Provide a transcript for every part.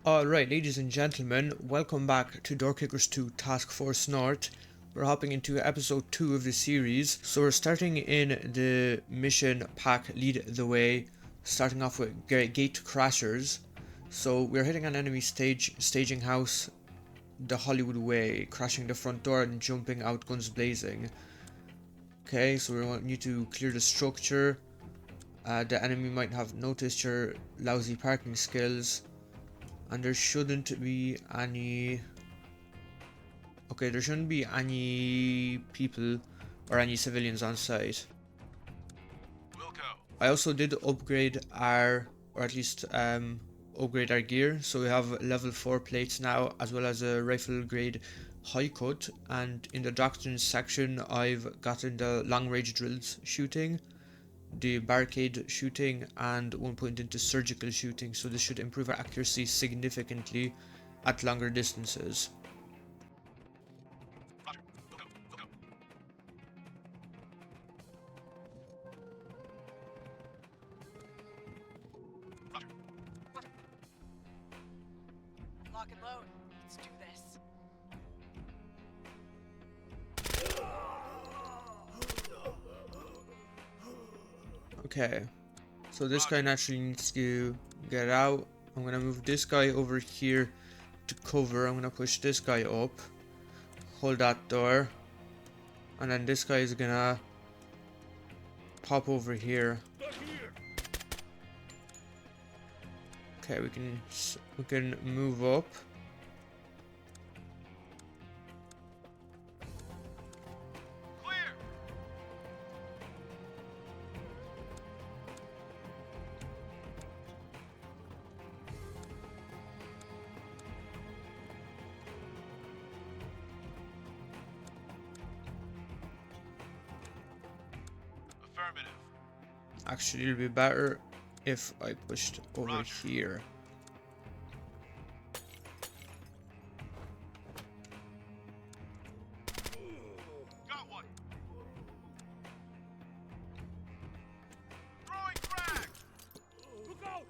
Alright, ladies and gentlemen, welcome back to Doorkickers 2 Task Force North. We're hopping into episode 2 of the series. So we're starting in the mission pack Lead the Way, starting off with Gate Crashers. So we're hitting an enemy staging house the Hollywood way, crashing the front door and jumping out guns blazing. Okay, so we want you to clear the structure. The enemy might have noticed your lousy parking skills. And there shouldn't be any... Okay, there shouldn't be any people or any civilians on site. We'll go. I also did upgrade our, or at least upgrade our gear. So we have level 4 plates now, as well as a rifle grade high cut. And in the doctrine section, I've gotten the long range drills shooting, the barricade shooting, and 1 point into surgical shooting, so this should improve our accuracy significantly at longer distances. Roger. We'll go. Roger. Lock and load. Let's do this. Okay, so this guy naturally needs to get out. I'm gonna move this guy over here to cover. I'm gonna push this guy up, hold that door, and then this guy is gonna pop over here. Okay, we can move up. Clear. Affirmative. Actually, it'll be better if I pushed over Roger. here. Got one. Throwing frag. Look out.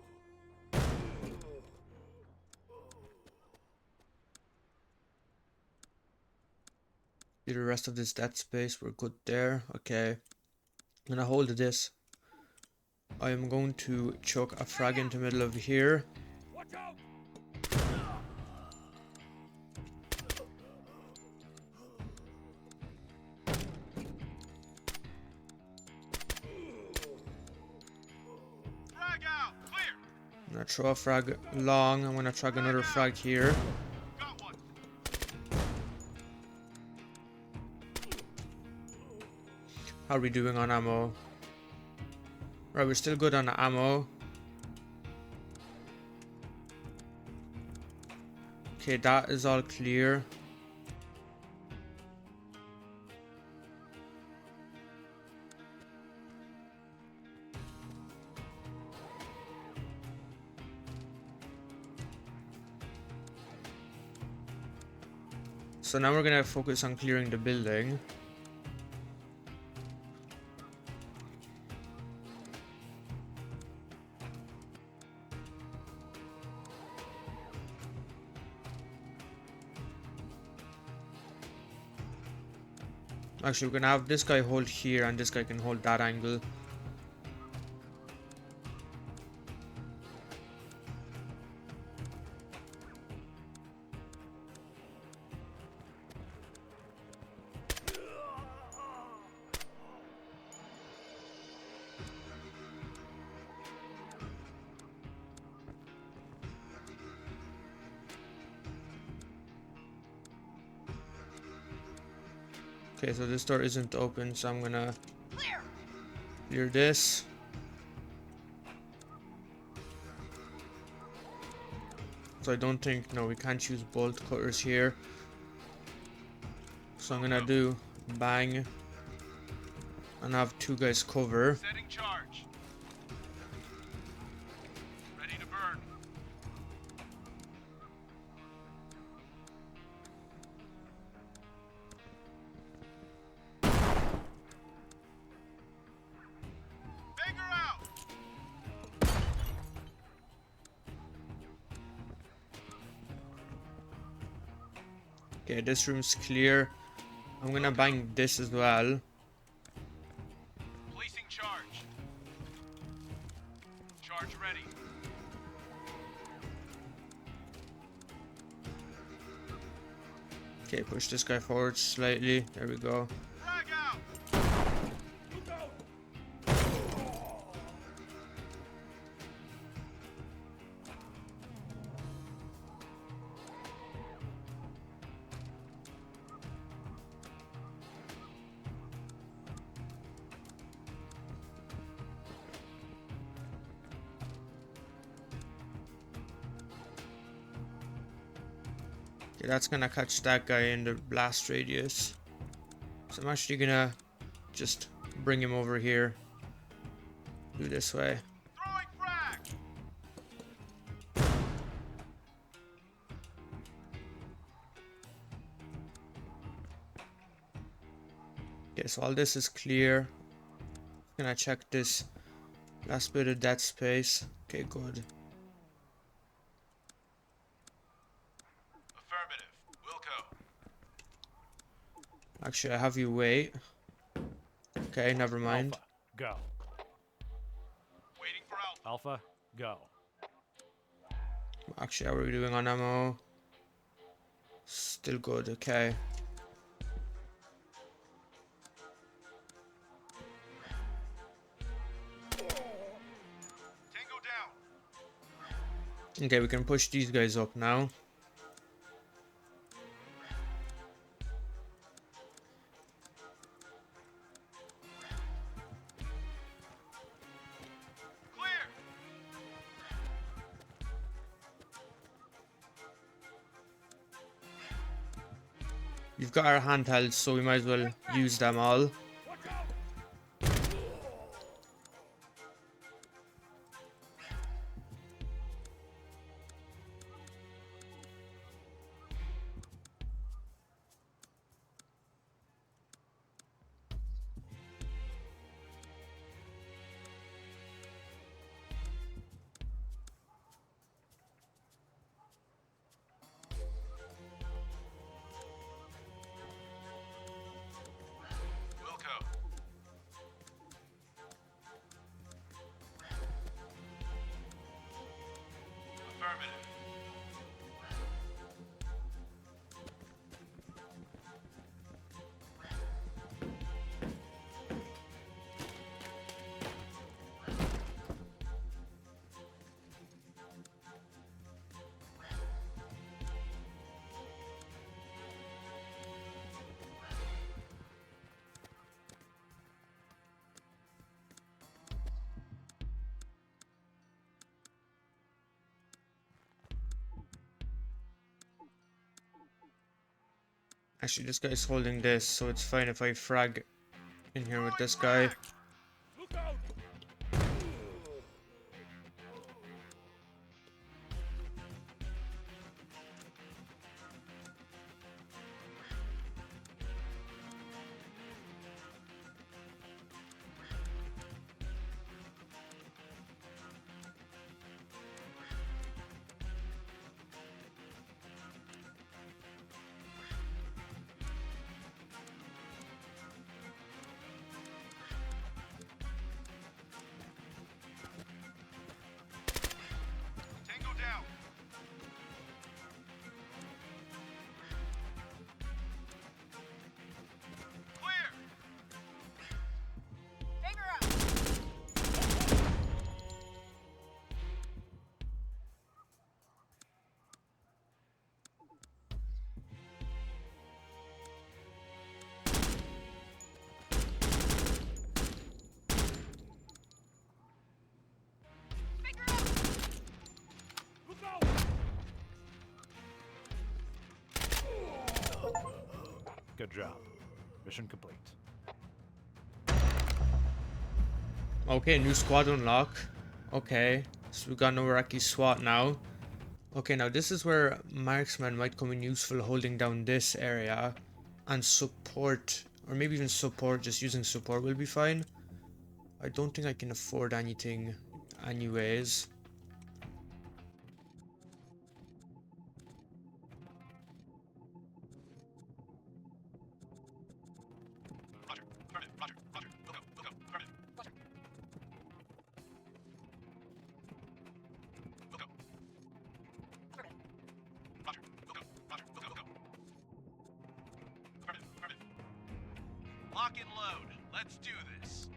Do the rest of this dead space. We're good there. Okay. I'm gonna hold this. I am going to chuck a frag into the middle of here. Watch out. Frag out. Clear. I'm gonna throw a frag long. I'm gonna frag another frag here. Got one. How are we doing on ammo? Right, we're still good on ammo. Okay, that is all clear. So now we're gonna focus on clearing the building. Actually, we're gonna have this guy hold here and this guy can hold that angle. Okay, so this door isn't open, so I'm gonna clear this. So I don't think, no, we can't use bolt cutters here. So I'm gonna do bang and have two guys cover. Setting charge. Ready to burn. Figure out. Okay, this room's clear. I'm gonna bang this as well. Placing charge. Charge ready. Okay, push this guy forward slightly. There we go. Frag out. Okay, that's gonna catch that guy in the blast radius. So I'm actually gonna just bring him over here. Do this way. Throwing frag. Okay, so all this is clear. Gonna check this last bit of dead space. Okay, good. Affirmative. Wilco. Actually, I have you wait. Okay, never mind. Alpha, go. Waiting for Alpha. Alpha, go. Actually, how are we doing on ammo? Still good, okay. Tango down. Okay, we can push these guys up now. Clear. We've got our handhelds, so we might as well use them all. Wilco. Affirmative. Actually, this guy's holding this, so it's fine if I frag in here with this guy. Tango down. Clear. Finger up. Finger up. Good job. Mission complete. Okay, new squad unlock. Okay, so we got no Iraqi SWAT now. Okay, now this is where marksman might come in useful, holding down this area. And support, or maybe even support, just using support will be fine. I don't think I can afford anything anyways. Lock and load. Let's do this.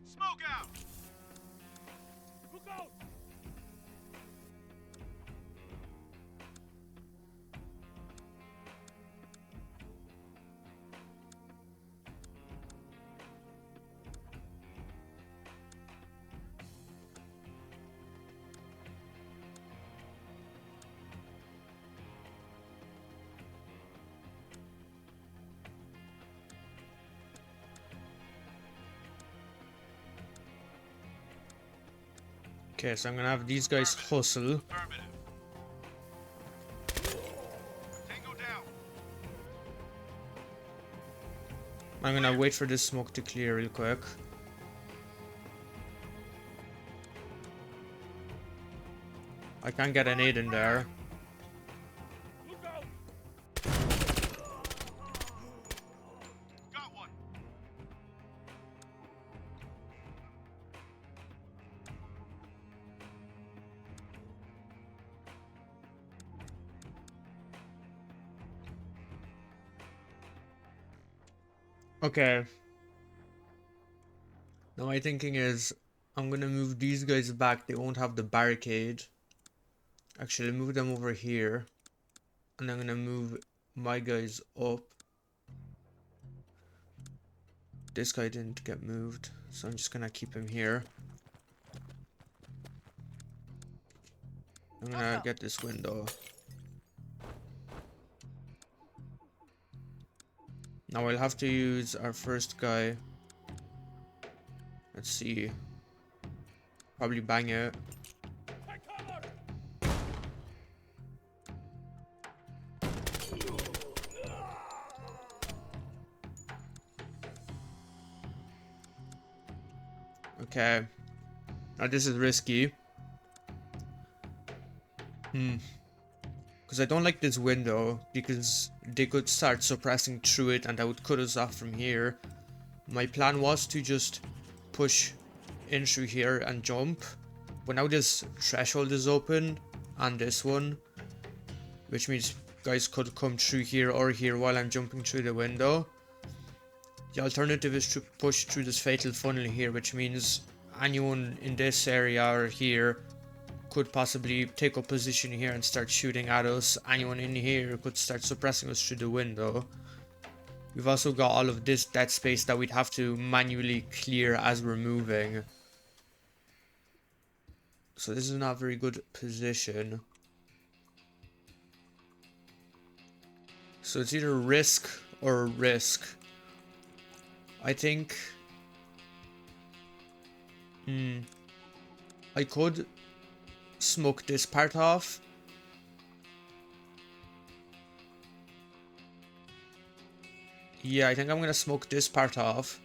Smoke out! Look out! Okay, so I'm gonna have these guys hustle. Affirmative. Tango down. I'm gonna wait for this smoke to clear real quick. I can't get an aid in there. Look out! Got one. Okay. Now my thinking is I'm gonna move these guys back. They won't have the barricade. Actually, move them over here. And I'm gonna move my guys up. This guy didn't get moved, so I'm just gonna keep him here. I'm gonna get this window. Now I'll have to use our first guy. Let's see. Probably bang it. Take cover! Okay. Now this is risky. Because I don't like this window, because they could start suppressing through it and that would cut us off from here. My plan was to just push in through here and jump. But now this threshold is open, and this one. Which means guys could come through here or here while I'm jumping through the window. The alternative is to push through this fatal funnel here, which means anyone in this area or here could possibly take up position here and start shooting at us. Anyone in here could start suppressing us through the window. We've also got all of this dead space that we'd have to manually clear as we're moving. So this is not a very good position. So it's either risk or risk. I think I could smoke this part off. Yeah, I think I'm gonna smoke this part off.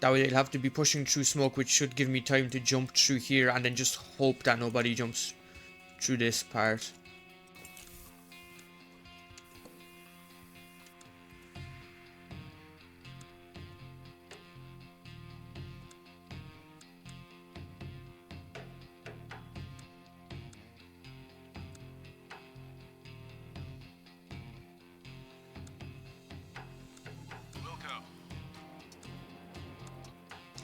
That way they'll have to be pushing through smoke, which should give me time to jump through here and then just hope that nobody jumps through this part.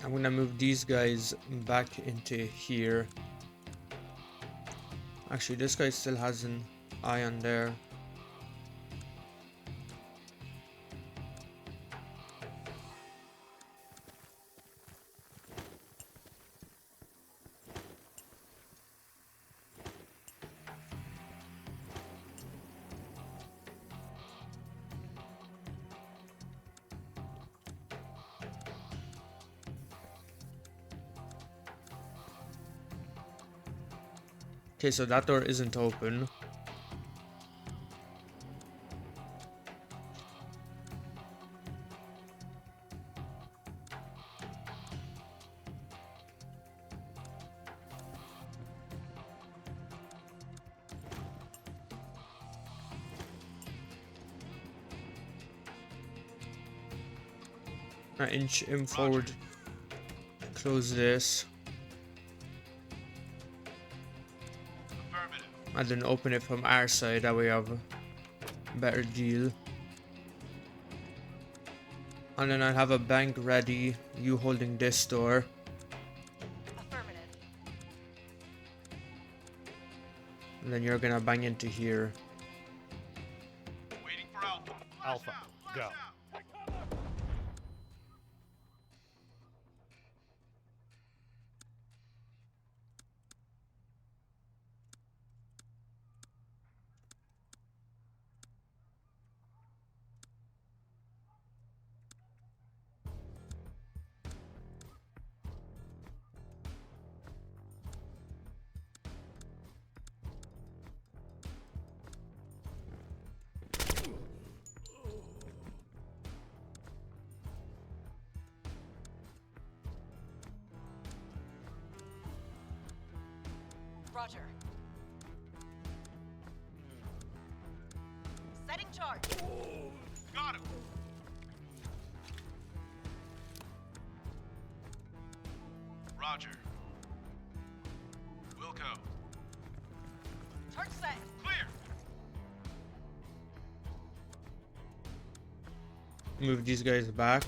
I'm gonna move these guys back into here. Actually, this guy still has an eye on there. Okay, so that door isn't open. Inch him forward. Close this. Affirmative. And then open it from our side, that way we have a better deal. And then I'll have a bank ready, you holding this door. Affirmative. And then you're gonna bang into here. Waiting for Alpha. Alpha, go. Roger. Setting charge. Got him. Roger. Wilco. Turn set. Clear. Move these guys back.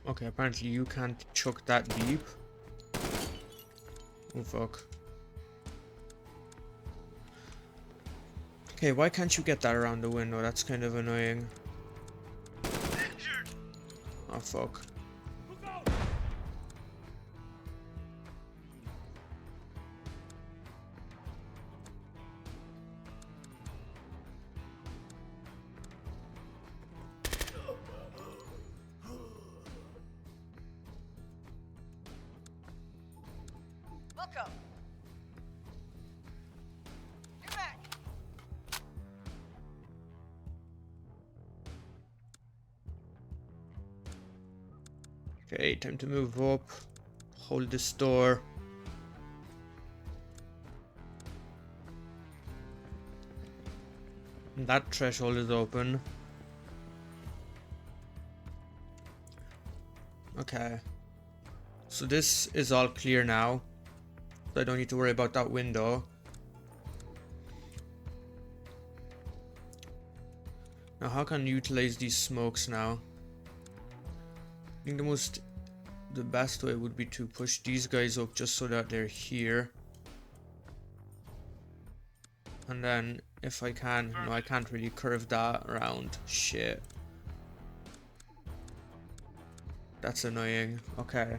Okay, apparently you can't chuck that deep. Oh fuck. Okay, why can't you get that around the window? That's kind of annoying. Injured. Oh fuck. Look out! Wilco. New mag. Okay, time to move up. Hold this door. That threshold is open. Okay. So this is all clear now. So I don't need to worry about that window. Now how can I utilize these smokes now? I think the best way would be to push these guys up just so that they're here. And then if I can, no, I can't really curve that around. Shit. That's annoying. Okay.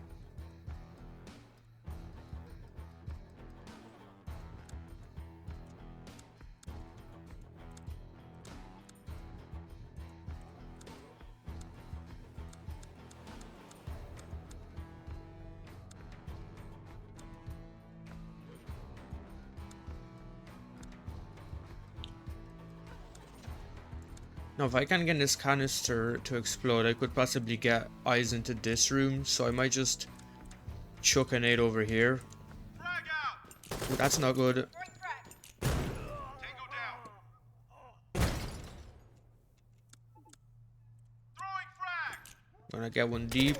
Now if I can get this canister to explode, I could possibly get eyes into this room, so I might just chuck a nade over here. Frag out. Ooh, that's not good. Throwing frag. Tango down. Throwing frag. Gonna get one deep.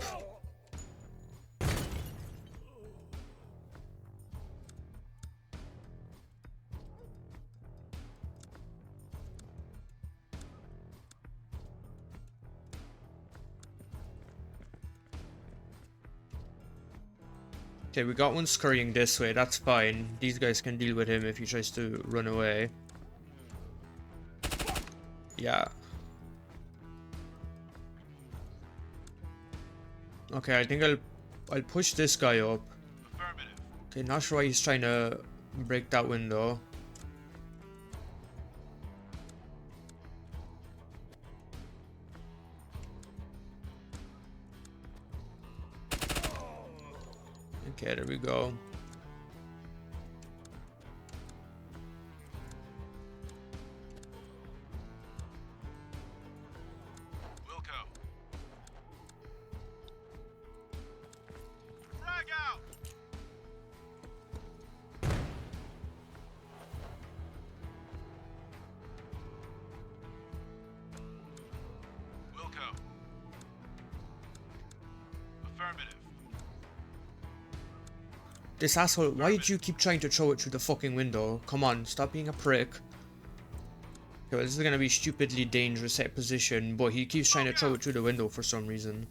Okay, we got one scurrying this way, that's fine. These guys can deal with him if he tries to run away. Yeah. Okay, I think I'll push this guy up. Affirmative. Okay, not sure why he's trying to break that window. Okay, there we go. Wilco. Frag This asshole, why did you keep trying to throw it through the fucking window? Come on, stop being a prick. Okay, well, this is gonna be stupidly dangerous at position, but he keeps trying to throw it through the window for some reason.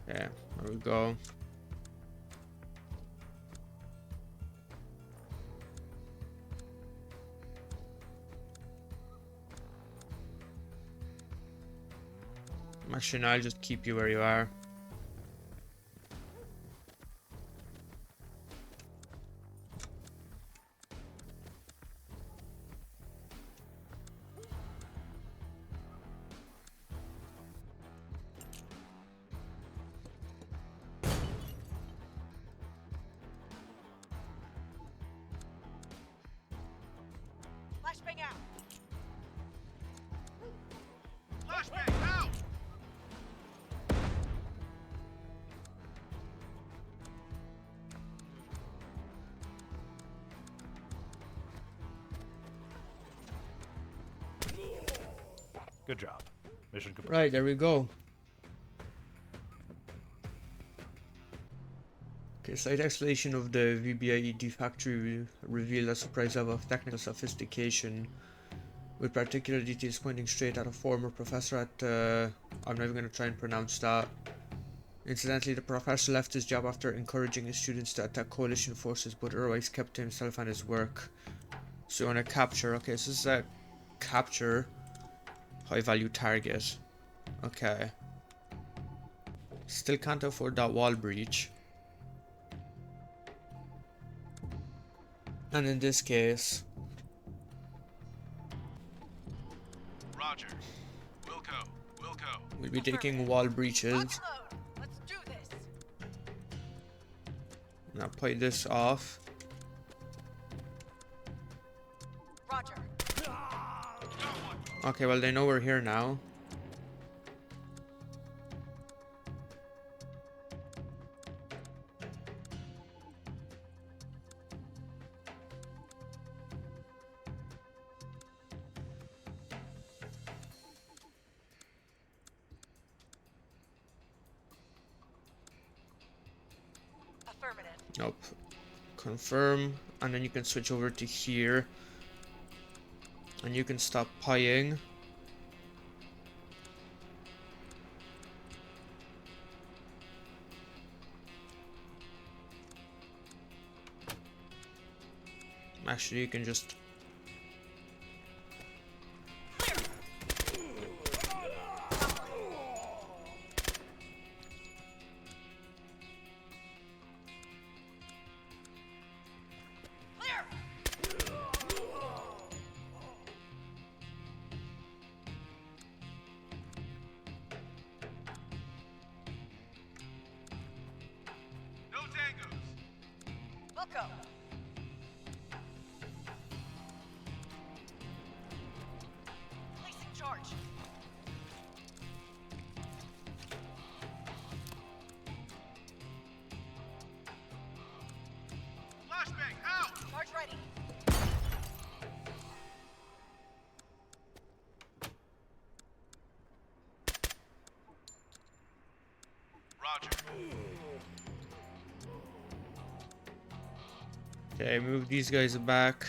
Yeah, there we go. Actually, no, I'll just keep you where you are. Flashbang out. Flashbang out! Good job. Mission complete. Right, there we go. Okay, slight explanation of the VBIED factory revealed a surprise level of technical sophistication, with particular details pointing straight at a former professor at, I'm not even going to try and pronounce that. Incidentally, the professor left his job after encouraging his students to attack coalition forces, but otherwise kept to himself and his work. So on a capture, okay, so this is a capture high value target. Okay. Still can't afford that wall breach. And in this case, Roger. Wilco. we'll be taking wall breaches. Load. Let's do this. Now play this off. Roger. Okay, well they know we're here now. Affirmative. Nope. Confirm, and then you can switch over to here. And you can stop pieing. Actually, you can just... Clear. No tangos. Wilco. Placing charge. Flashbang out! Charge ready. Roger. Okay, move these guys back.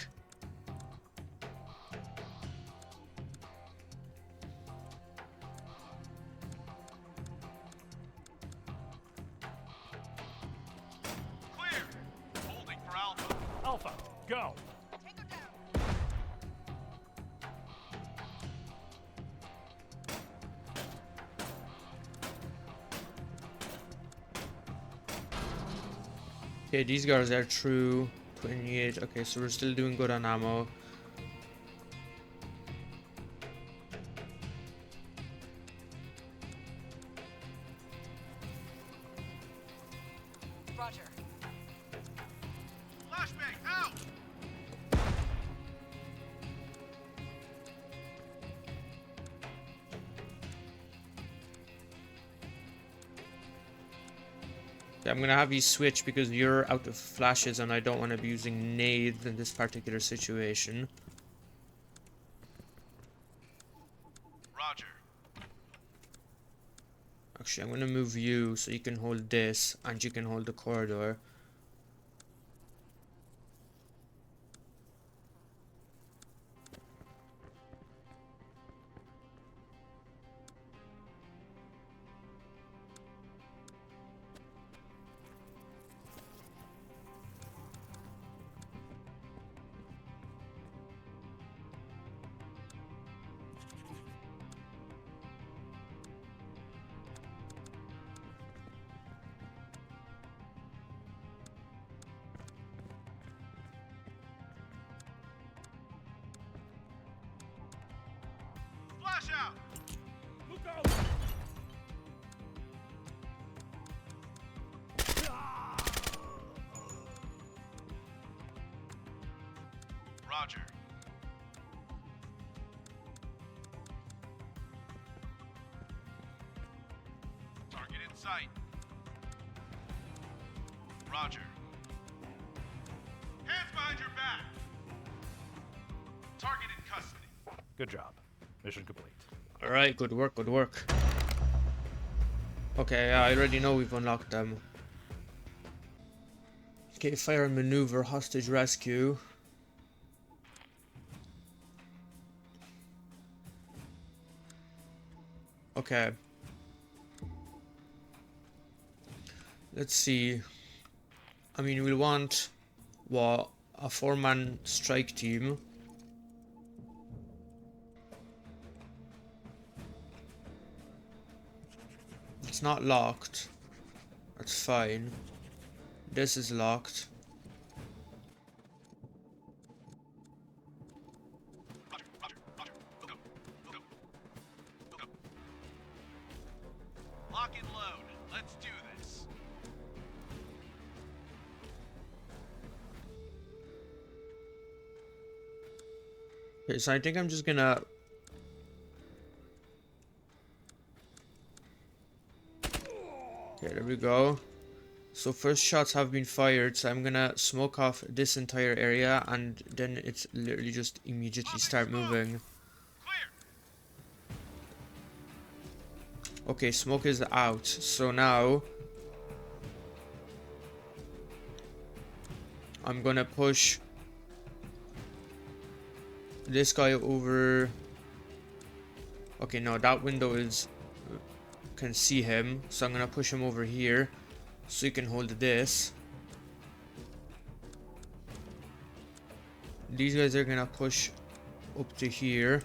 Clear. Holding for Alpha. Alpha, go. Tango down. Okay, these guys are true. 28. Okay, so we're still doing good on ammo. Roger. Flashbang out! Okay, I'm gonna have you switch because you're out of flashes and I don't want to be using nades in this particular situation. Roger. Actually, I'm gonna move you so you can hold this and you can hold the corridor. Flash out! Look out! Roger. Target in sight. Roger. Hands behind your back. Target in custody. Good job. Mission complete. Alright, good work, good work. Okay, yeah, I already know we've unlocked them. Okay, fire and maneuver, hostage rescue. Okay. Let's see. I mean, we'll want, what, a 4-man strike team. It's not locked. That's fine. This is locked. Roger, roger, roger. Go, go, go, go, go. Lock and load. Let's do this. Okay, so I think I'm just gonna... Okay, there we go. So first shots have been fired, so I'm gonna smoke off this entire area and then it's literally just immediately start moving. Clear. Okay, smoke is out, so now I'm gonna push this guy over. Okay, no, that window is can see him, so I'm gonna push him over here so you can hold this. These guys are gonna push up to here.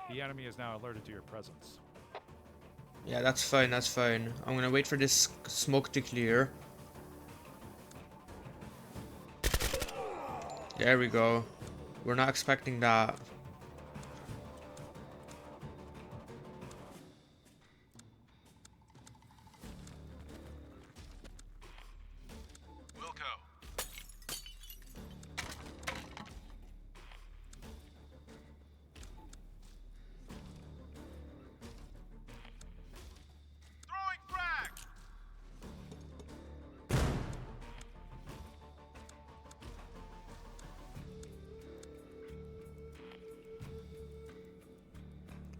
The enemy is now alerted to your presence. Yeah, that's fine, that's fine. I'm gonna wait for this smoke to clear. There we go. We're not expecting that. Wilco. Throwing frag.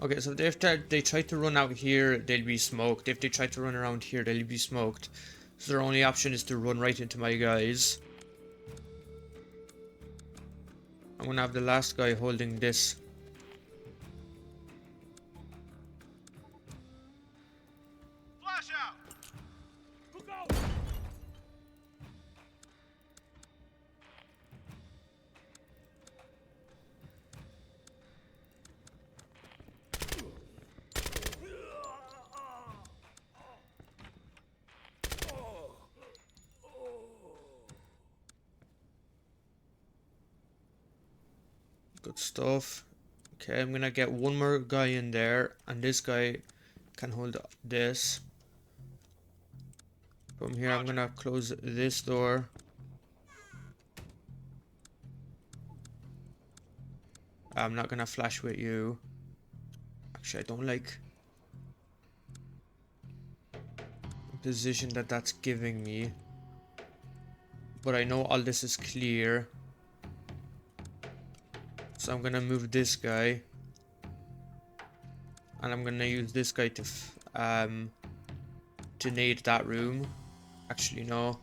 Okay, so if they try to run out here, they'll be smoked. If they try to run around here, they'll be smoked. So their only option is to run right into my guys. I'm gonna have the last guy holding this. Flash out. Look out! Good stuff. Okay, I'm gonna get one more guy in there, and this guy can hold this. From here, I'm gonna close this door. I'm not gonna flash with you. Actually, I don't like the position that that's giving me. But I know all this is clear. So I'm gonna move this guy. And I'm gonna use this guy to nade that room. Actually, no.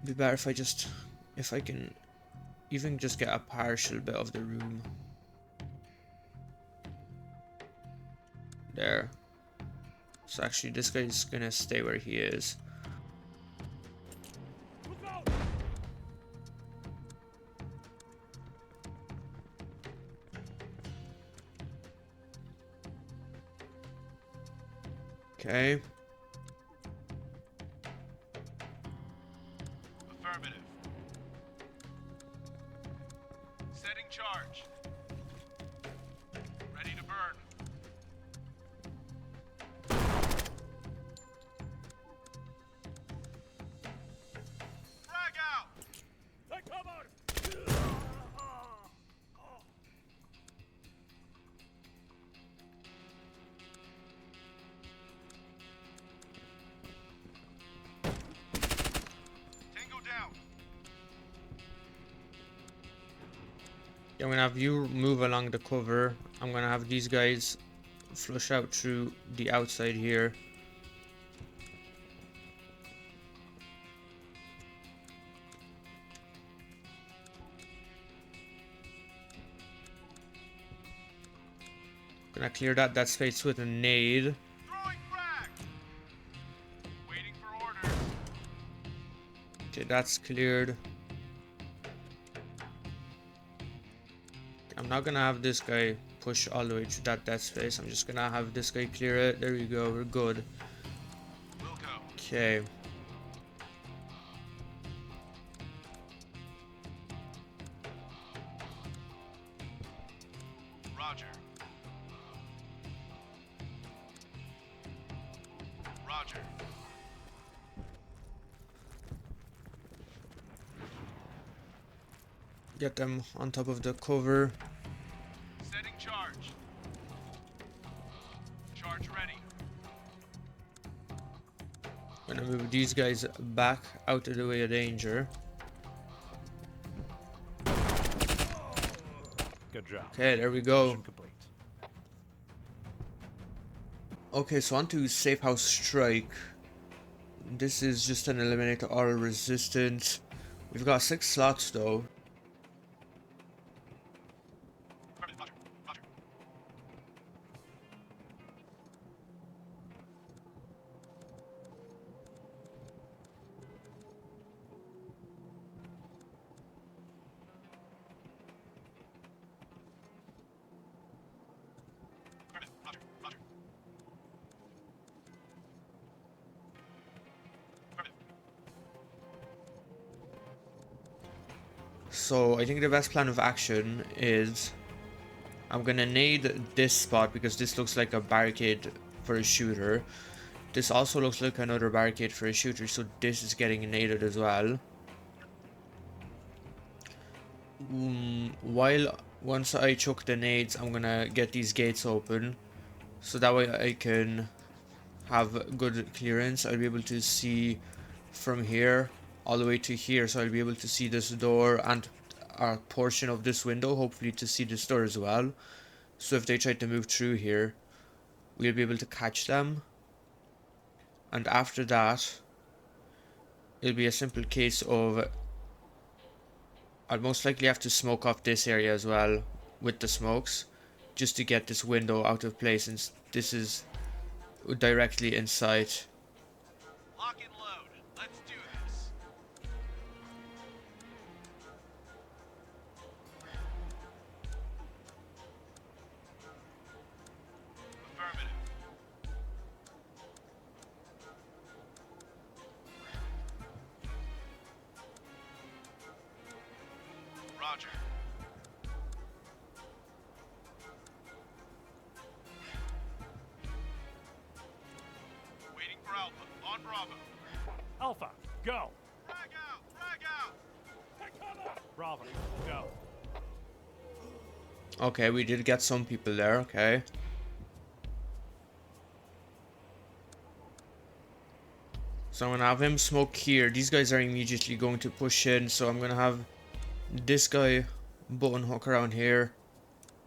It'd be better if I can even just get a partial bit of the room. There. So actually this guy's gonna stay where he is. Look out! Okay. Affirmative. Setting charge. Ready to burn. Frag out! Take cover! Tango down. I'm gonna have you move along the cover. I'm gonna have these guys flush out through the outside here. Gonna clear that space with a nade. Throwing frag. Waiting for orders. Okay, that's cleared. I'm not gonna have this guy push all the way through that dead space. I'm just gonna have this guy clear it. There we go, we're good. We'll go. Okay. Roger. Roger. Get them on top of the cover. Setting charge. Charge ready. Gonna move these guys back out of the way of danger. Good job. Okay, there we go. Mission complete. Okay, so on to Safe House Strike. This is just an eliminate all resistance. We've got 6 slots though. Affirmative. Roger. Roger. Affirmative. Roger. Roger. Affirmative. So I think the best plan of action is I'm gonna nade this spot because this looks like a barricade for a shooter. This also looks like another barricade for a shooter, so this is getting naded as well. While once I chuck the nades, I'm gonna get these gates open, so that way I can have good clearance. I'll be able to see from here all the way to here, so I'll be able to see this door and a portion of this window, hopefully to see this door as well. So if they try to move through here, we'll be able to catch them. And after that, it'll be a simple case of I'll most likely have to smoke off this area as well with the smokes, just to get this window out of place, since this is directly in sight. Lock and load. Let's do this. Affirmative. Roger. Alpha, go. Frag out! Frag out! Take cover! Bravo, go. Okay, we did get some people there, okay. So I'm gonna have him smoke here. These guys are immediately going to push in, so I'm gonna have this guy button hook around here.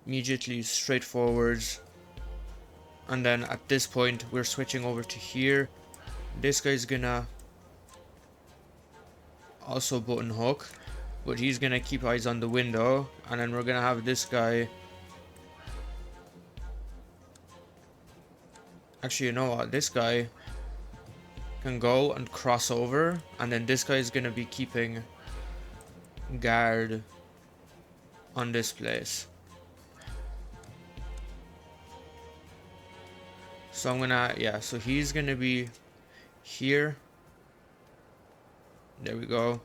Immediately straight forwards. And then at this point, we're switching over to here. This guy's gonna also button hook, but he's gonna keep eyes on the window. And then we're gonna have this guy. Actually, you know what? This guy can go and cross over, and then this guy is gonna be keeping guard on this place. So I'm gonna, yeah, so he's gonna be here. There we go.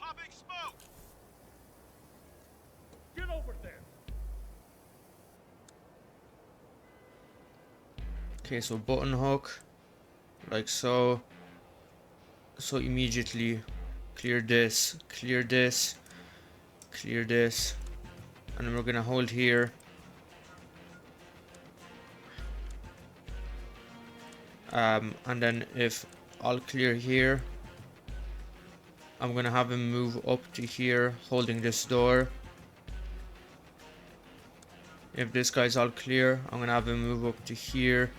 Popping smoke! Get over there! Okay, so button hook, like so. So immediately clear this, clear this, clear this, and then we're gonna hold here. And then if all clear here, I'm gonna have him move up to here, holding this door. If this guy's all clear, I'm gonna have him move up to here,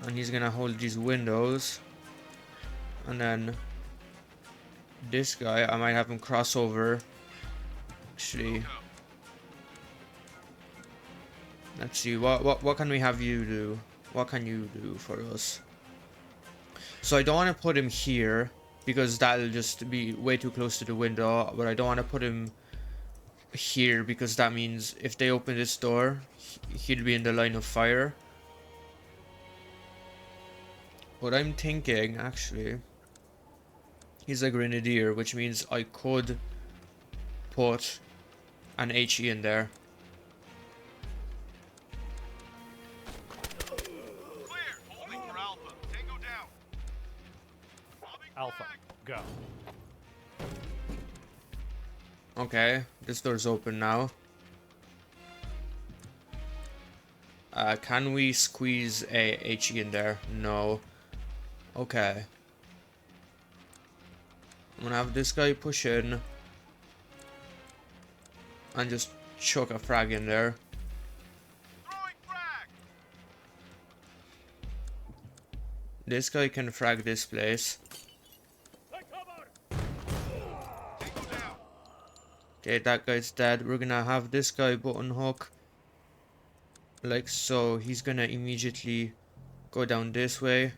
and he's gonna hold these windows. And then this guy, I might have him cross over. Actually, let's see, what can we have you do? What can you do for us? So I don't want to put him here, because that'll just be way too close to the window. But I don't want to put him here, because that means if they open this door, he'll be in the line of fire. What I'm thinking, actually, he's a grenadier, which means I could put an HE in there. Clear! Holding for Alpha. Tango down. Popping Alpha, frag. go. Okay, this door's open now. Can we squeeze a HE in there? No. Okay. I'm gonna have this guy push in and just chuck a frag in there. Throwing frag! This guy can frag this place. Take cover! Tango down. Okay, that guy's dead. We're gonna have this guy button hook like so. He's gonna immediately go down this way.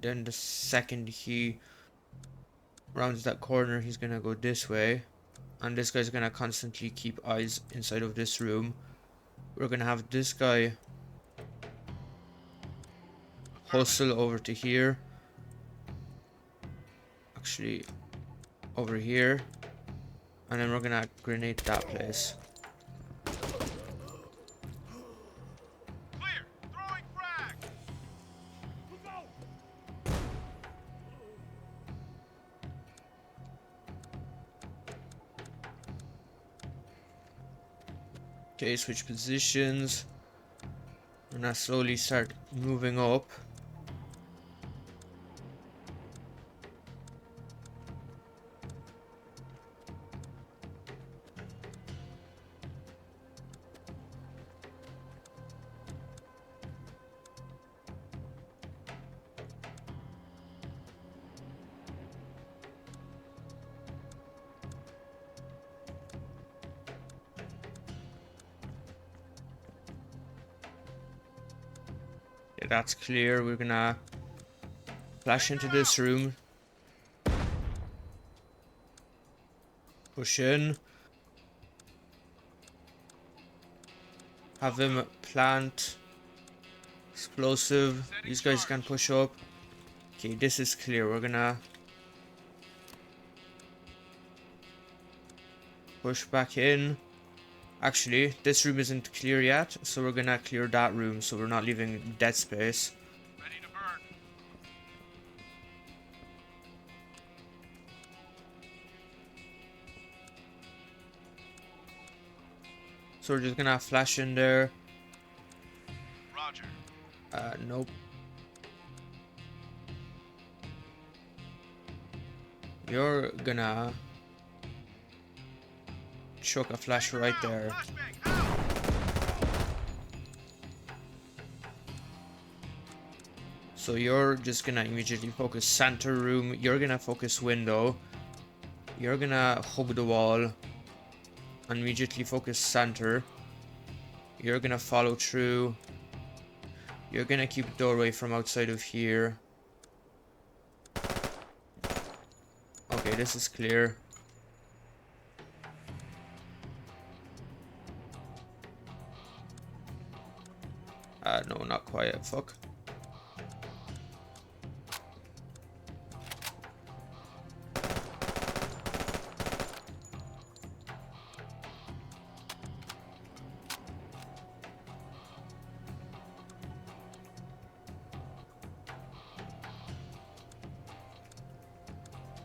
Then the second he rounds that corner, he's gonna go this way. And this guy's gonna constantly keep eyes inside of this room. We're gonna have this guy hustle over to here. Actually, over here. And then we're gonna grenade that place. Clear! Throwing frag! Look out! Okay, switch positions. And I slowly start moving up. Yeah, that's clear. We're gonna flash into this room. Push in. Have him plant. Explosive. These guys can push up. Okay, this is clear. We're gonna push back in. Actually, this room isn't clear yet, so we're gonna clear that room so we're not leaving dead space. Ready to burn. So we're just gonna flash in there. Roger. Nope. You're gonna chuck a flash right there. Flashbang out. So you're just gonna immediately focus center room. You're gonna focus window. You're gonna hug the wall. And immediately focus center. You're gonna follow through. You're gonna keep the doorway from outside of here. Okay, this is clear. No, not quite. Fuck.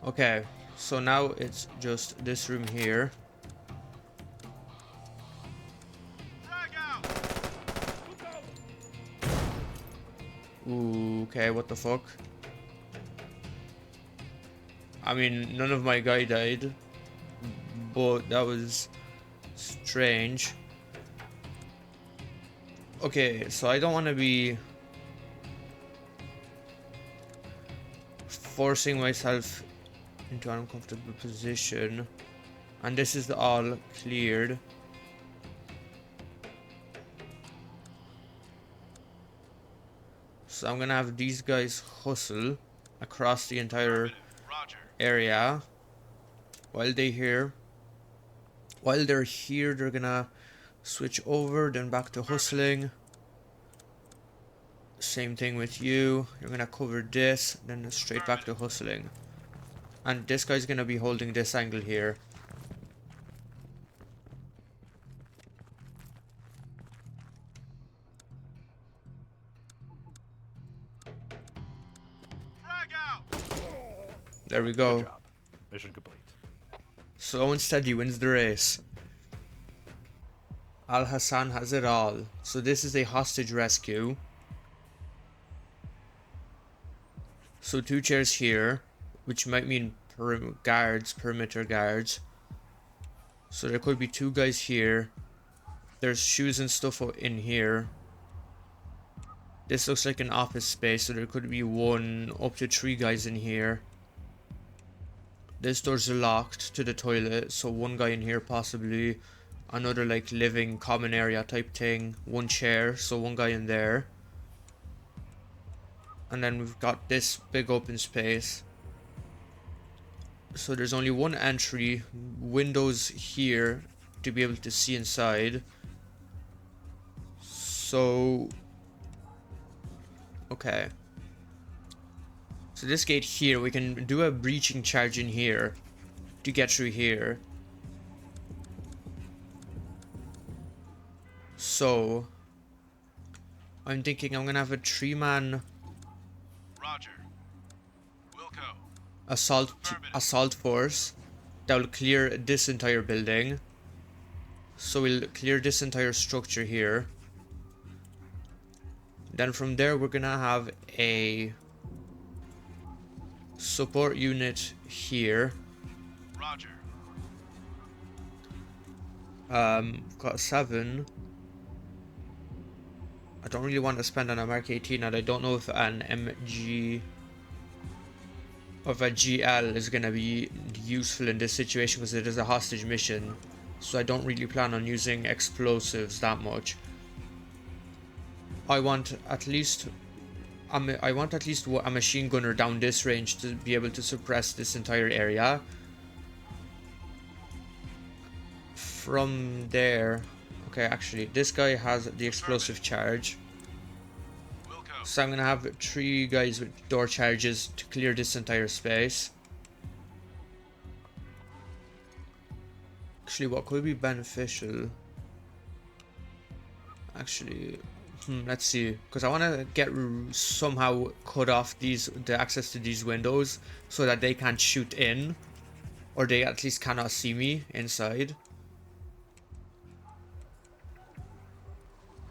Okay, so now it's just this room here. Frag out. Ooh, okay, what the fuck? I mean, none of my guy died, but that was strange. Okay, so I don't want to be forcing myself into an uncomfortable position, and this is all cleared. So I'm gonna have these guys hustle across the entire Roger. area while they're here. While they're here, they're gonna switch over, then back to hustling. Same thing with you. You're gonna cover this, then straight back to hustling. And this guy's gonna be holding this angle here. Frag out. There we Good go. job. Mission complete. Slow and steady wins the race. Al Hassan has it all. So this is a hostage rescue. So 2 chairs here, which might mean perimeter guards. So there could be 2 guys here. There's shoes and stuff in here. This looks like an office space, so there could be 1 up to 3 guys in here. This door's locked to the toilet, so 1 guy in here possibly. Another like living common area type thing. 1 chair, so 1 guy in there. And then we've got this big open space. So there's only 1 entry, windows here to be able to see inside. So, okay. So this gate here, we can do a breaching charge in here to get through here. So, I'm thinking I'm gonna have a 3-man Roger. Wilco. assault force that will clear this entire building. So we'll clear this entire structure here. Then from there we're gonna have a support unit here. Roger. We've got 7. I don't really want to spend on a Mark 18, and I don't know if an MG or if a GL is gonna be useful in this situation because it is a hostage mission. So I don't really plan on using explosives that much. I want at least a machine gunner down this range to be able to suppress this entire area. From there, okay, actually this guy has the explosive charge. Wilco. So I'm gonna have 3 guys with door charges to clear this entire space. Actually, what could be beneficial? Actually, let's see, because I want to get somehow cut off the access to these windows so that they can't shoot in, or they at least cannot see me inside.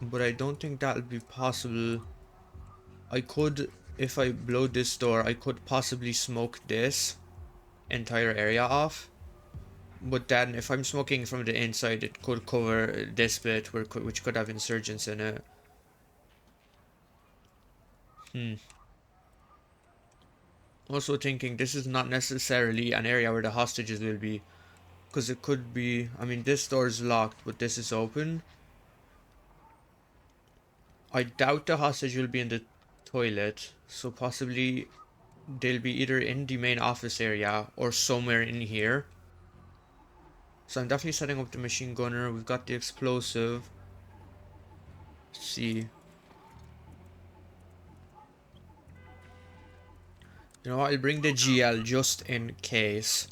but I don't think that'll be possible. I could, if I blow this door, I could possibly smoke this entire area off. But then if I'm smoking from the inside, it could cover this bit which could have insurgents in it. Also thinking this is not necessarily an area where the hostages will be. Because it could be, I mean, this door is locked, but this is open. I doubt the hostage will be in the toilet, so possibly they'll be either in the main office area or somewhere in here. So I'm definitely setting up the machine gunner. We've got the explosive. Let's see. You know what, I'll bring the GL just in case.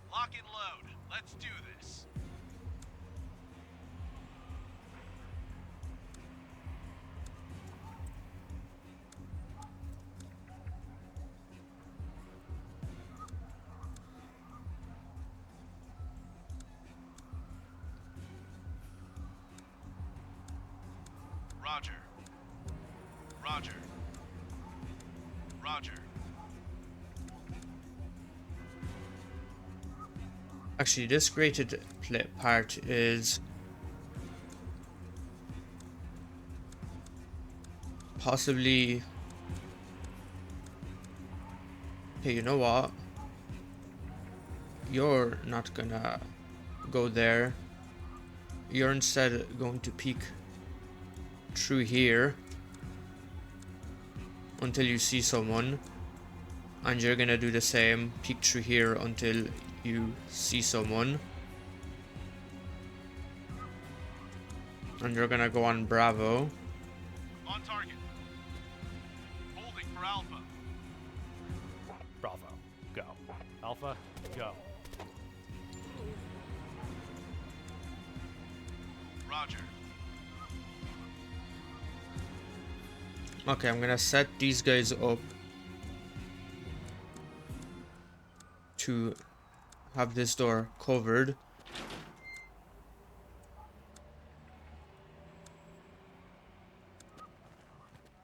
Lock and load. Let's do this. Roger. Roger. Roger. Actually, this grated part is possibly... Hey, you know what? You're not gonna go there. You're instead going to peek through here until you see someone, and you're gonna do the same, peek through here until you see someone, and you're gonna go on Bravo. On target. Holding for Alpha. Bravo. Go. Alpha. Go. Roger. Okay, I'm gonna set these guys up to have this door covered.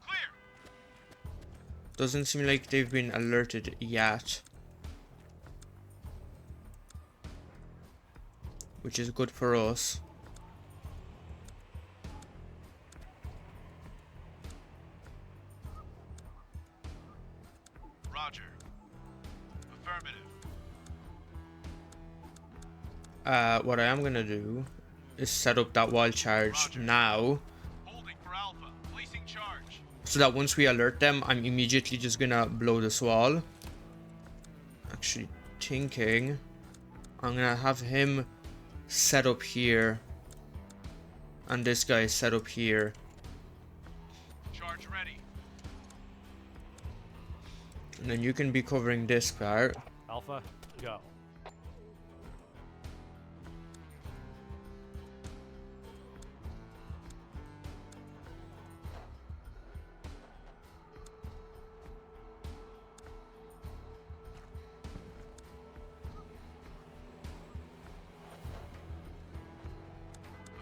Clear. Doesn't seem like they've been alerted yet, which is good for us. Roger. Affirmative. What I am gonna do is set up that wall charge Roger. now, Holding for Alpha. Placing charge. so that once we alert them, I'm immediately just gonna blow this wall. Actually thinking I'm gonna have him set up here and this guy set up here. Charge ready. And then you can be covering this part. Alpha. Go.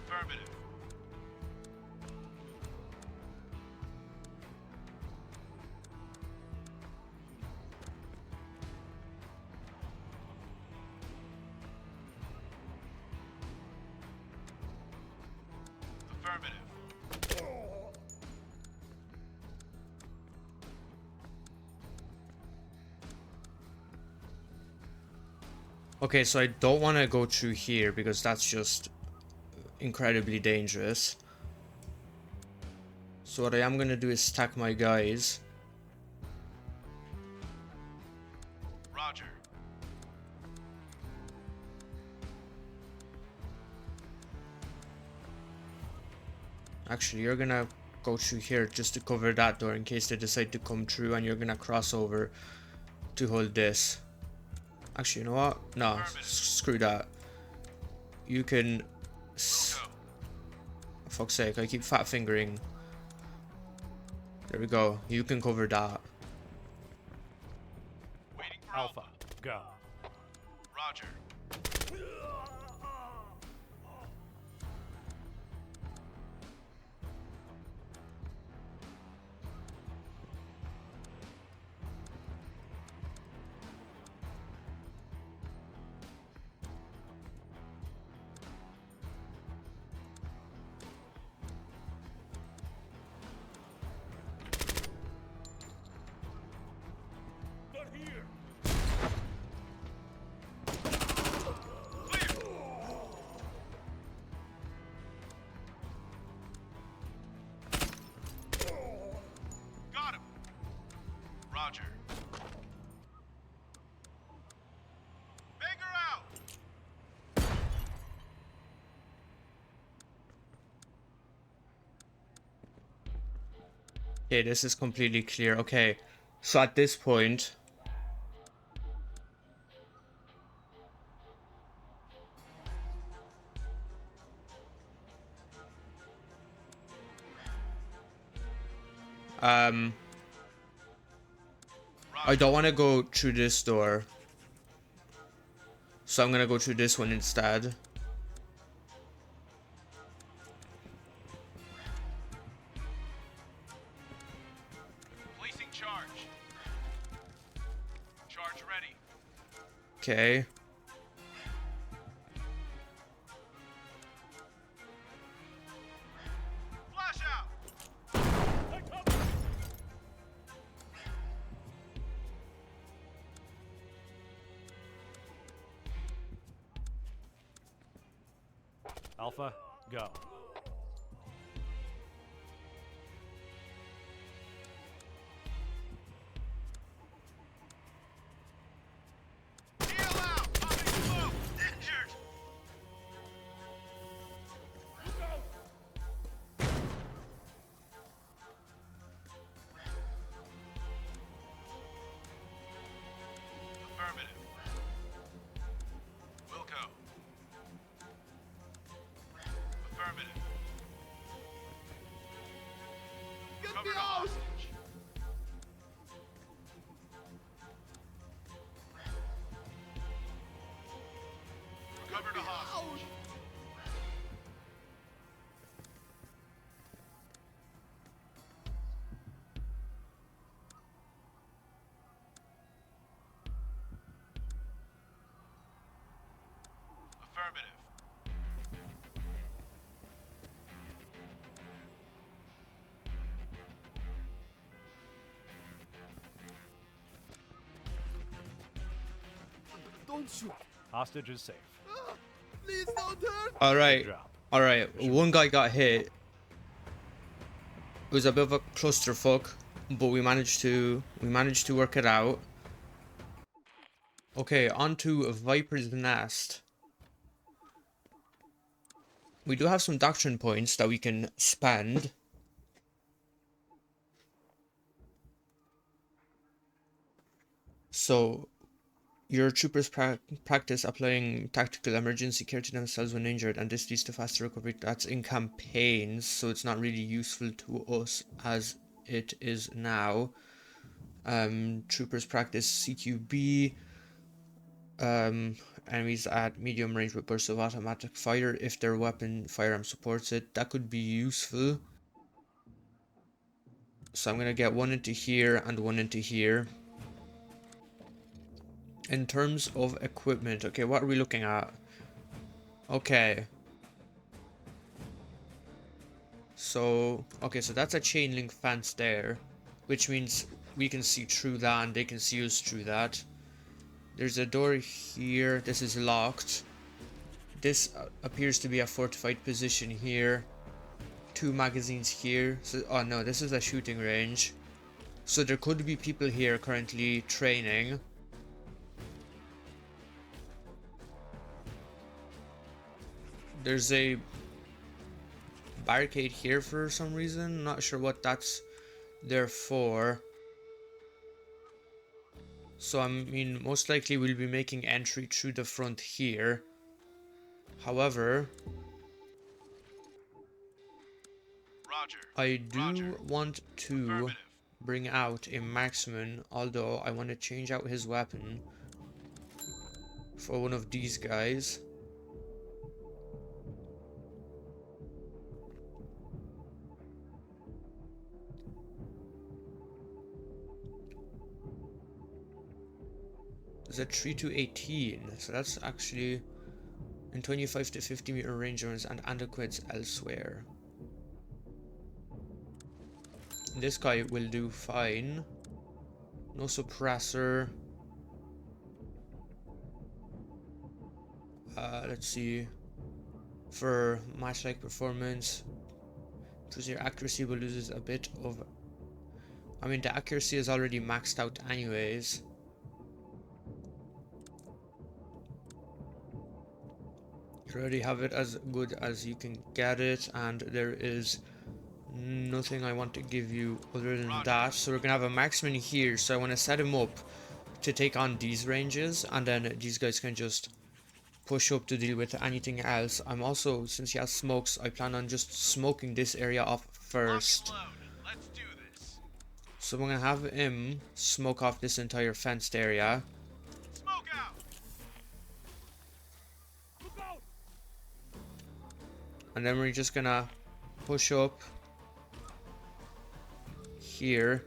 Affirmative. Affirmative. Okay, so I don't want to go through here because that's just incredibly dangerous. So what I am going to do is stack my guys. Roger. Actually, you're gonna go through here just to cover that door in case they decide to come through, and you're gonna cross over to hold this. Actually, you know what? No, screw that. You can... Go. For fuck's sake, I keep fat fingering. There we go. You can cover that. Waiting for Alpha. Go. Roger. here. Got him. Roger. Banger out. Okay, this is completely clear. Okay, so at this point, I don't want to go through this door, so I'm gonna go through this one instead. Placing charge. Charge ready. Okay. Flash out. Take cover. Alpha, go. Heal out. Popping smoke. Injured. Look out. Affirmative. Wilco. Affirmative. Cover the hostage. Recover the hostage. Affirmative. Don't shoot. Hostage is safe. Please don't hurt. All right, Drop. all right. One guy got hit. It was a bit of a clusterfuck, but we managed to work it out. Okay, on to Viper's Nest. We do have some doctrine points that we can spend. So, your troopers practice applying tactical emergency care to themselves when injured, and this leads to faster recovery. That's in campaigns, so it's not really useful to us as it is now. Troopers practice CQB. Enemies at medium range with bursts of automatic fire if their weapon firearm supports it. That could be useful. So I'm gonna get one into here and one into here. In terms of equipment, okay, what are we looking at? Okay. So, okay, so that's a chain link fence there, which means we can see through that and they can see us through that. There's a door here. This is locked. This appears to be a fortified position here. 2 magazines here. So, oh no, this is a shooting range. So there could be people here currently training. There's a barricade here for some reason. Not sure what that's there for. So I mean, most likely we'll be making entry through the front here. However, Roger. I do Roger. want to Affirmative. bring out a marksman, although I want to change out his weapon for one of these guys. There's a 3 to 18, so that's actually in 25 to 50 meter range and adequate elsewhere. This guy will do fine. No suppressor. let's see. For match-like performance, because your accuracy will lose a bit of. I mean, the accuracy is already maxed out anyways. You already have it as good as you can get it, and there is nothing I want to give you other than that. So we're gonna have a marksman here, so I want to set him up to take on these ranges, and then these guys can just push up to deal with anything else. I'm also, since he has smokes, I plan on just smoking this area off first. Let's do this. So I'm gonna have him smoke off this entire fenced area. Smoke out. Look out! And then we're just gonna push up here.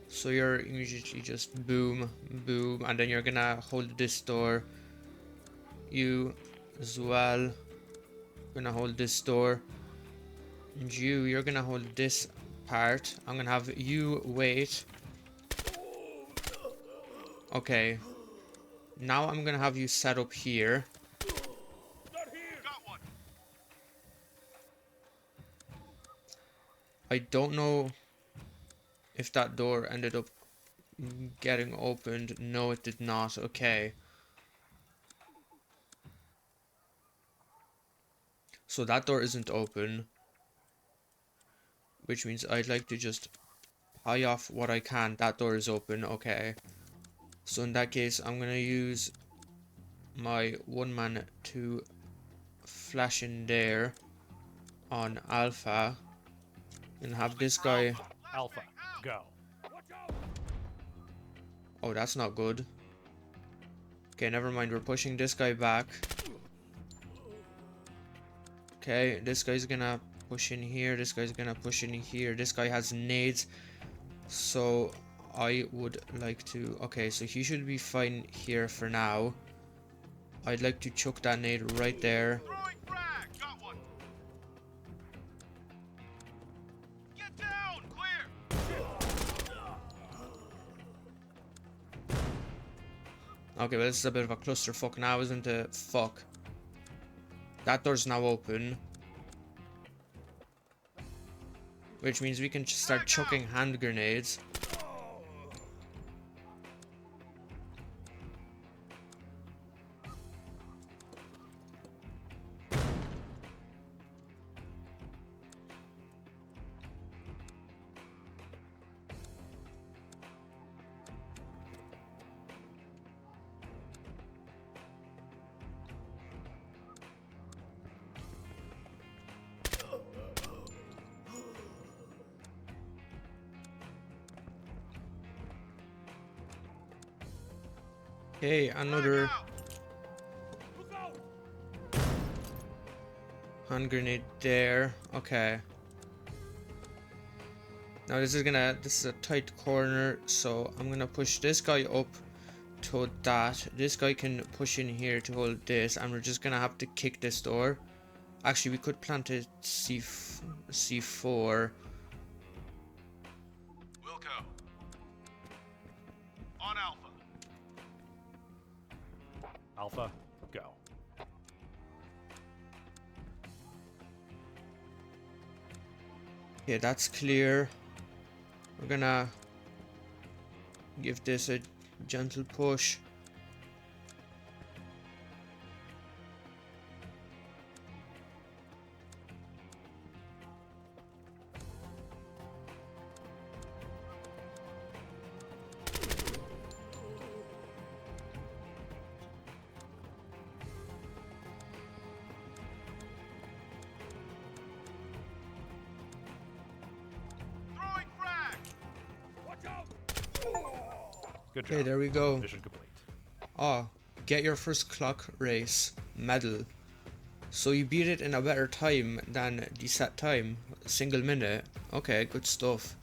So you're immediately just boom, boom, and then you're gonna hold this door. You as well. Gonna hold this door. And you're gonna hold this part. I'm gonna have you wait. Okay. Now I'm gonna have you set up here. Not here! Got one. I don't know if that door ended up getting opened. No, it did not. Okay. So that door isn't open, which means I'd like to just pry off what I can. That door is open. Okay. So in that case, I'm gonna use my one man to flash in there on Alpha and have this guy. Alpha, go. Watch out! Oh, that's not good. Okay, never mind. We're pushing this guy back. Okay, this guy's gonna push in here. This guy's gonna push in here. This guy has nades. So I would like to... Okay, so he should be fine here for now. I'd like to chuck that nade right there. Throwing frag. Got one. Get down. Clear. Okay, well, this is a bit of a clusterfuck now, isn't it? Fuck. That door's now open. Which means we can just start chucking hand grenades. Okay, another Look out! hand grenade there. Okay. Now this is a tight corner, so I'm gonna push this guy up to that. This guy can push in here to hold this, and we're just gonna have to kick this door. Actually, we could plant a C4. Wilco. On Alpha. Alpha, go. Okay, that's clear. We're gonna give this a gentle push. Throwing frag. Watch out! Good job. Okay, there we go. Mission complete. Oh, get your first clock race medal. So you beat it in a better time than the set time, single minute. Okay, good stuff.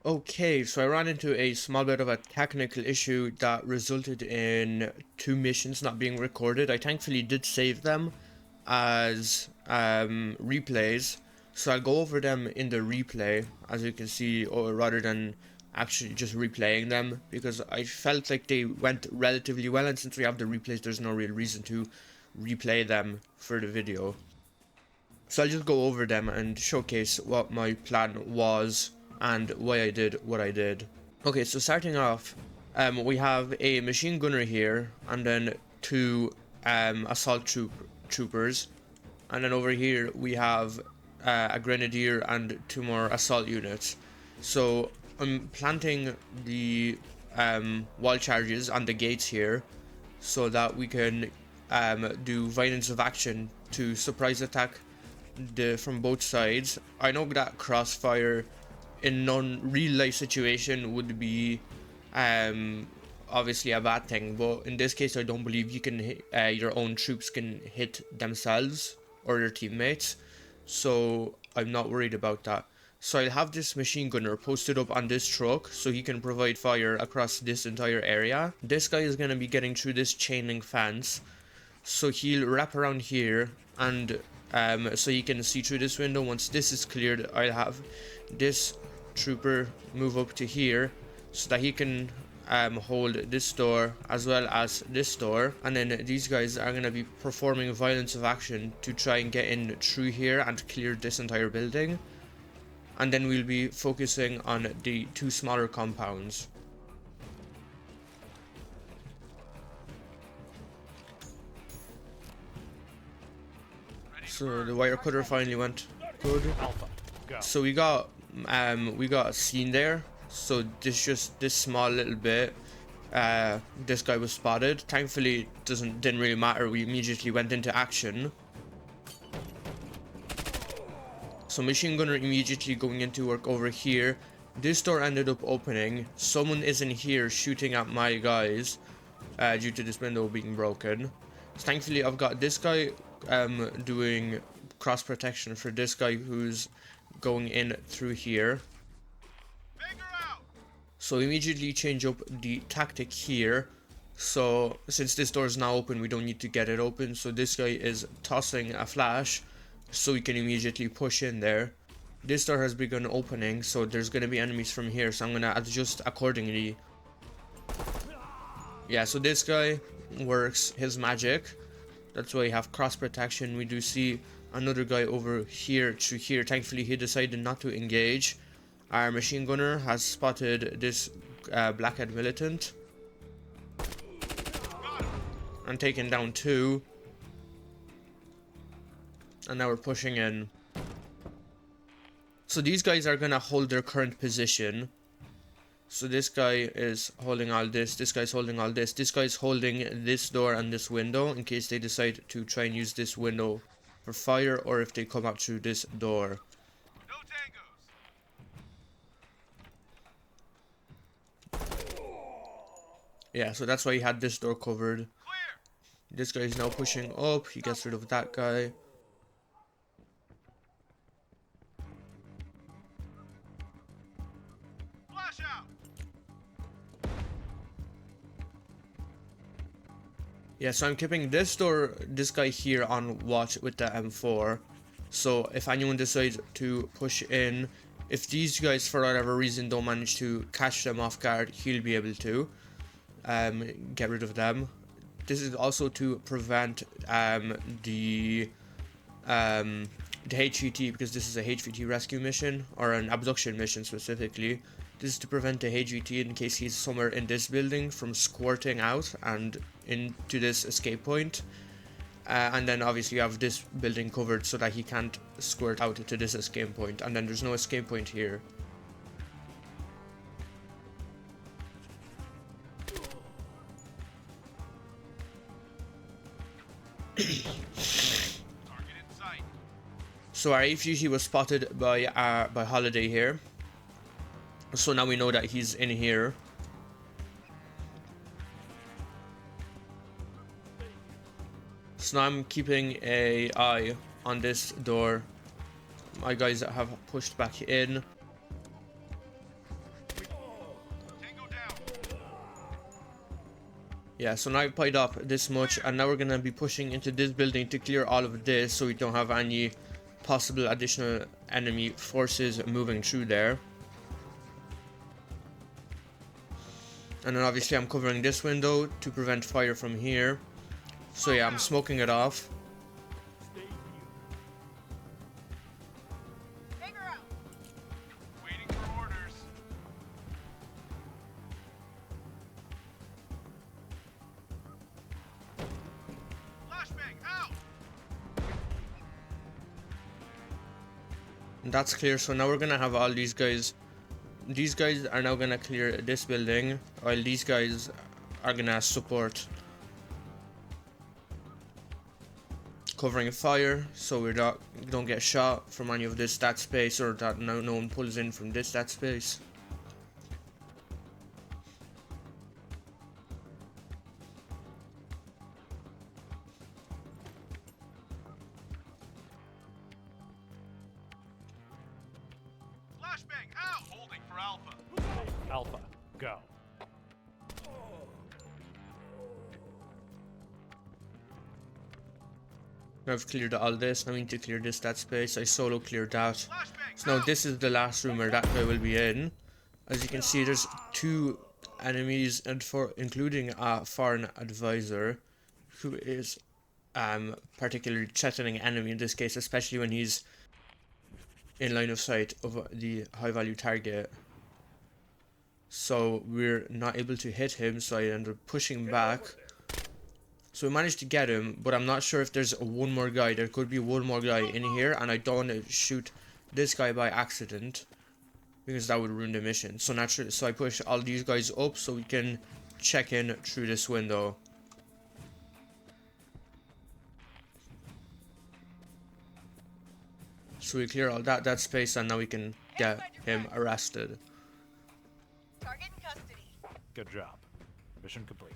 Okay, so I ran into a small bit of a technical issue that resulted in 2 missions not being recorded. I thankfully did save them as replays, so I'll go over them in the replay, as you can see, or rather than actually just replaying them, because I felt like they went relatively well, and since we have the replays, there's no real reason to replay them for the video. So I'll just go over them and showcase what my plan was and why I did what I did. Okay, so starting off, we have a machine gunner here, and then 2 assault troopers, and then over here we have a grenadier and 2 more assault units. So I'm planting the wall charges on the gates here so that we can do violence of action to surprise attack from both sides. I know that crossfire in non-real life situation would be obviously a bad thing, but in this case I don't believe you can hit, your own troops can hit themselves or their teammates, so I'm not worried about that. So I'll have this machine gunner posted up on this truck so he can provide fire across this entire area. This guy is going to be getting through this chain link fence, so he'll wrap around here, and so he can see through this window. Once this is cleared, I'll have this trooper move up to here so that he can hold this door as well as this door, and then these guys are going to be performing violence of action to try and get in through here and clear this entire building, and then we'll be focusing on the 2 smaller compounds. So the wire cutter finally went good. Alpha, go. So we got a scene there. So this small little bit, this guy was spotted. Thankfully, didn't really matter. We immediately went into action. So machine gunner immediately going into work over here. This door ended up opening. Someone is in here shooting at my guys due to this window being broken. So thankfully, I've got this guy doing cross protection for this guy who's going in through here. So immediately change up the tactic here. So since this door is now open, we don't need to get it open. So this guy is tossing a flash so we can immediately push in there. This door has begun opening, so there's going to be enemies from here, so I'm going to adjust accordingly. Yeah, so this guy works his magic. That's why we have cross protection. We do see another guy over here through here. Thankfully, he decided not to engage. Our machine gunner has spotted this blackhead militant and taken down 2. And now we're pushing in. So these guys are gonna hold their current position. So this guy is holding all this, this guy's holding all this, this guy's holding this door and this window in case they decide to try and use this window for fire, or if they come out through this door. No tangos. Yeah, so that's why he had this door covered. Clear. This guy is now pushing up, he gets rid of that guy. Flash out. Yeah, so I'm keeping this guy here on watch with the M4. So if anyone decides to push in, if these guys for whatever reason don't manage to catch them off guard, he'll be able to get rid of them. This is also to prevent the HVT, because this is a HVT rescue mission, or an abduction mission specifically. This is to prevent the HVT in case he's somewhere in this building from squirting out and into this escape point. And then obviously you have this building covered so that he can't squirt out to this escape point, and then there's no escape point here. Target in sight. So our HVT was spotted by Holiday here. So now we know that he's in here. So now I'm keeping an eye on this door. My guys have pushed back in. Tango down. Yeah, so now I've piled up this much, and now we're gonna be pushing into this building to clear all of this so we don't have any possible additional enemy forces moving through there. And then obviously I'm covering this window to prevent fire from here. So yeah, I'm smoking it off. Stay here. Hangar out. Waiting for orders. Flashbang out. And that's clear. So now we're gonna have all these guys. These guys are now gonna clear this building, while these guys are gonna support, covering fire, so we don't get shot from any of this stat space, or that no one pulls in from this stat space. Flashbang out. Holding for Alpha. Alpha, go. I've cleared all this. I need to clear this stat space. I solo cleared that. Flashbang So now out. this is the last room where that guy will be in. As you can see, there's 2 enemies, and including a foreign advisor, who is particularly threatening enemy in this case, especially when he's in line of sight of the high value target. So we're not able to hit him, so I end up pushing back. So we managed to get him, but I'm not sure if there's one more guy. There could be one more guy in here, and I don't want to shoot this guy by accident, because that would ruin the mission. So naturally, so I push all these guys up so we can check in through this window. So we clear all that space, and now we can get him arrested. Target in custody. Good job. Mission complete.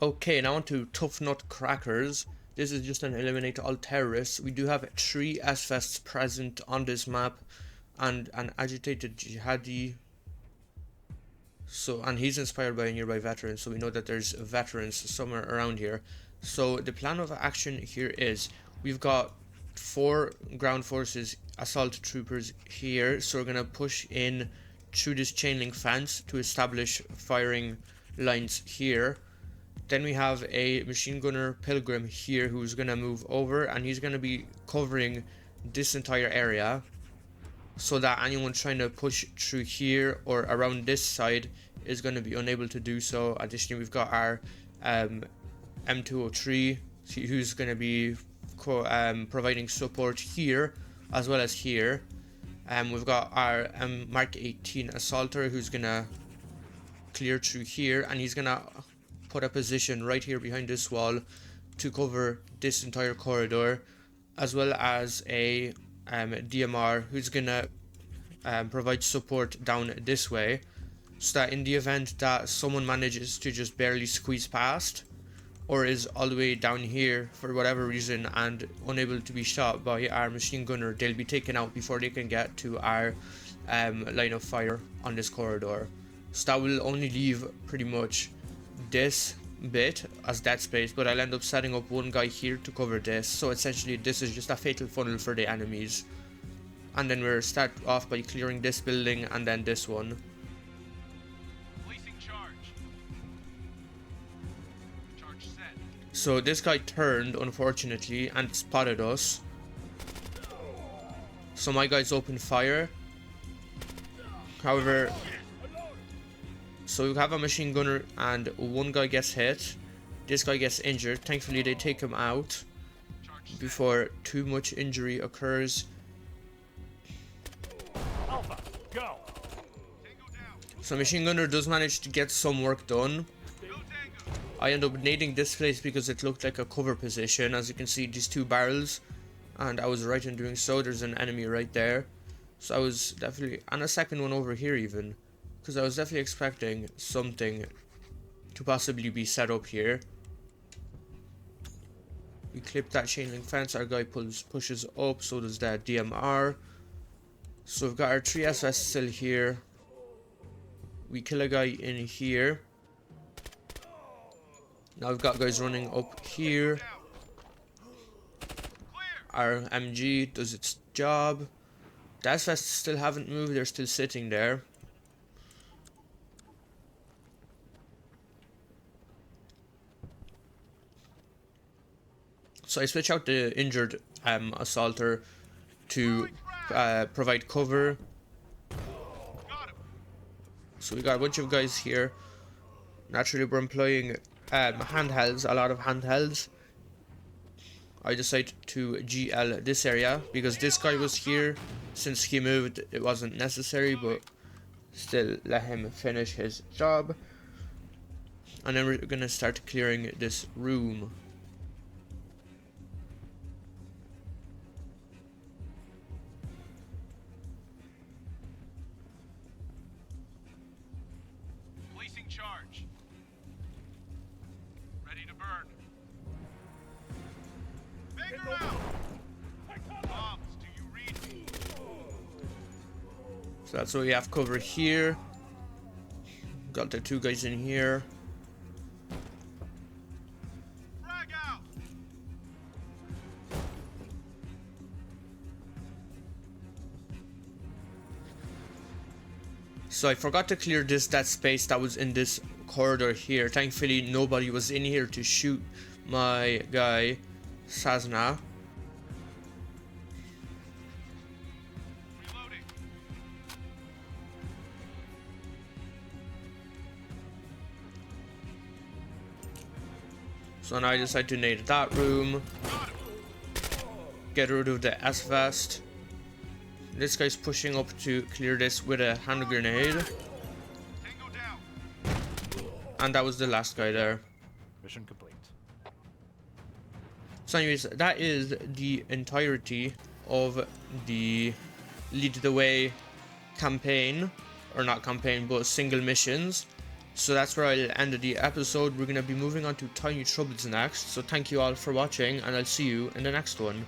Okay, now on to Tough Nut Crackers. This is just an eliminate all terrorists. We do have 3 SFSTs present on this map, and an agitated jihadi. So, and he's inspired by a nearby veteran, so we know that there's veterans somewhere around here. So the plan of action here is, we've got 4 ground forces assault troopers here, so we're gonna push in through this chain link fence to establish firing lines here. Then we have a machine gunner pilgrim here who's gonna move over, and he's gonna be covering this entire area, so that anyone trying to push through here or around this side is going to be unable to do so. Additionally, we've got our M203 who's going to be providing support here as well as here. We've got our Mark 18 assaulter who's going to clear through here, and he's going to put a position right here behind this wall to cover this entire corridor, as well as a DMR who's gonna provide support down this way, so that in the event that someone manages to just barely squeeze past, or is all the way down here for whatever reason and unable to be shot by our machine gunner, they'll be taken out before they can get to our line of fire on this corridor. So that will only leave pretty much this bit as dead space, but I'll end up setting up one guy here to cover this. So essentially this is just a fatal funnel for the enemies, and then we'll start off by clearing this building and then this one. Placing charge. Charge set. So this guy turned, unfortunately, and spotted us, so my guys opened fire. However, so we have a machine gunner and one guy gets hit. This guy gets injured. Thankfully they take him out before too much injury occurs. Alpha, go. Tango down. So machine gunner does manage to get some work done. Go Tango. I end up nading this place because it looked like a cover position. As you can see, these 2 barrels, and I was right in doing so. There's an enemy right there, so I was definitely, and a second one over here even, because I was definitely expecting something to possibly be set up here. We clip that chain link fence, our guy pushes up, so does that DMR. So we've got our 3 SS still here. We kill a guy in here. Now we've got guys running up here. Our MG does its job. The SS still haven't moved, they're still sitting there. So I switch out the injured assaulter to provide cover. Got him. So we got a bunch of guys here. Naturally, we're employing handhelds, a lot of handhelds. I decided to GL this area because this guy was here. Since he moved, it wasn't necessary, but still let him finish his job. And then we're gonna start clearing this room. Placing charge. Ready to burn. Figure out. Bombs, do you read me? So that's what we have cover here. Got the two guys in here. Frag out. So I forgot to clear that space that was in this corridor here. Thankfully, nobody was in here to shoot my guy, Sazna. Reloading. So now I decide to nade that room. Get rid of the S-Vest. This guy's pushing up to clear this with a hand grenade. Tango down. And that was the last guy there. Mission complete. So anyways, that is the entirety of the Lead the Way campaign. Or not campaign, but single missions. So that's where I'll end the episode. We're going to be moving on to Tiny Troubles next. So thank you all for watching, and I'll see you in the next one.